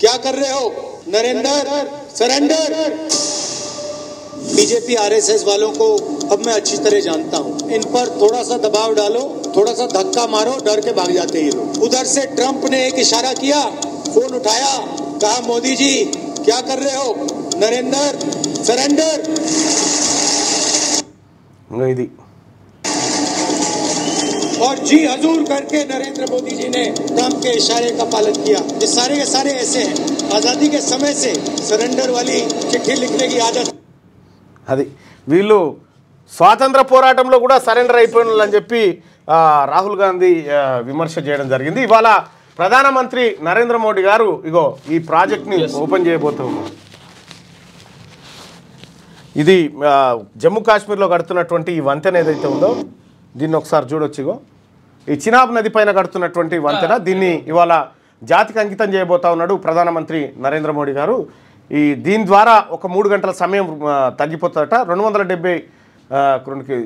क्या कर रहे हो नरेंद्र? सरेंडर। बीजेपी आरएसएस वालों को अब मैं अच्छी तरह जानता हूं। इन पर थोड़ा सा दबाव डालो, थोड़ा सा धक्का मारो, डर के भाग जाते ये लोग। उधर से ट्रंप ने एक इशारा किया, फोन उठाया, कहा मोदी जी क्या कर रहे हो नरेंद्र? सरेंडर। और जी हजूर करके नरेंद्र मोदी जी ने ट्रंप के इशारे का पालन किया। ये सारे के सारे ऐसे हैं। आजादी के समय से सरेंडर वाली चिट्ठी लिखने की आदत। అది వీళ్ళు స్వాతంత్ర పోరాటంలో కూడా సరెండర్ అయిపోయిన అని చెప్పి రాహుల్ గాంధీ విమర్శ చేయడం జరిగింది. ఇవాళ ప్రధానమంత్రి నరేంద్ర మోడీ గారు ఇగో ఈ ప్రాజెక్ట్ని ఓపెన్ చేయబోతున్నారు. ఇది జమ్మూ కాశ్మీర్లో కడుతున్నటువంటి ఈ వంతెన ఏదైతే ఉందో దీన్ని ఒకసారి చూడొచ్చు. ఇగో ఈ చినాబ్ నది పైన కడుతున్నటువంటి వంతెన, దీన్ని ఇవాళ జాతికి అంకితం చేయబోతా ఉన్నాడు ప్రధానమంత్రి నరేంద్ర మోడీ గారు. దీని ద్వారా ఒక 3 గంటల సమయం తగ్గిపోతుందట. 270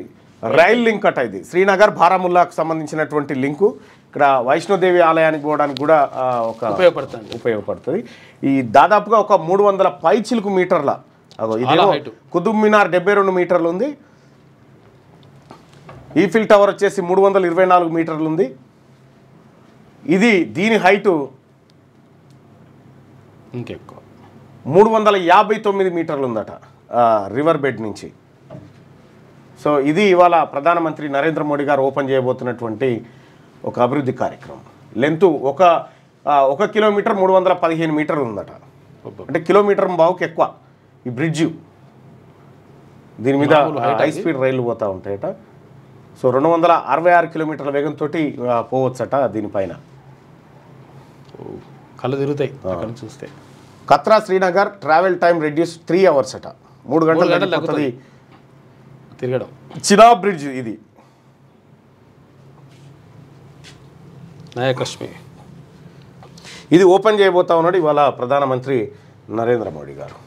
రైల్ లింక్ అట. ఇది శ్రీనగర్ బారాముల్లాకు సంబంధించినటువంటి లింకు. ఇక్కడ వైష్ణోదేవి ఆలయానికి పోవడానికి కూడా ఒక ఉపయోగపడుతుంది. ఈ దాదాపుగా ఒక 300 పైచిలుకు మీటర్ల, ఇది కుతుబ్ మినార్ 72 మీటర్లు ఉంది. ఈఫిల్ టవర్ వచ్చేసి 324 మీటర్లు ఉంది. ఇది దీని హైటు ఇంకెక్కువ 359 మీటర్లు ఉందట రివర్ బెడ్ నుంచి. సో ఇది ఇవాళ ప్రధానమంత్రి నరేంద్ర మోడీ గారు ఓపెన్ చేయబోతున్నటువంటి ఒక అభివృద్ధి కార్యక్రమం. లెంతు 1 కిలోమీటర్ 315 మీటర్లు ఉందట. అంటే కిలోమీటర్ బావుకి ఎక్కువ ఈ బ్రిడ్జి. దీని మీద హై స్పీడ్ రైళ్లు పోతూ ఉంటాయట. సో 266 కిలోమీటర్ల వేగంతో పోవచ్చట దీనిపైన. కళ్ళు తిరుగుతాయి అక్కడ చూస్తే. Katra Srinagar travel time reduce 3 hours అట. 3 గంటలు తగ్గుతుంది తిరగడం. చినాబ్ బ్రిడ్జ్ ఇది నయా కాశ్మీర్. ఇది ఓపెన్ చేయబోతా ఉన్నాడు ఇవాళ ప్రధానమంత్రి నరేంద్ర మోడీ గారు.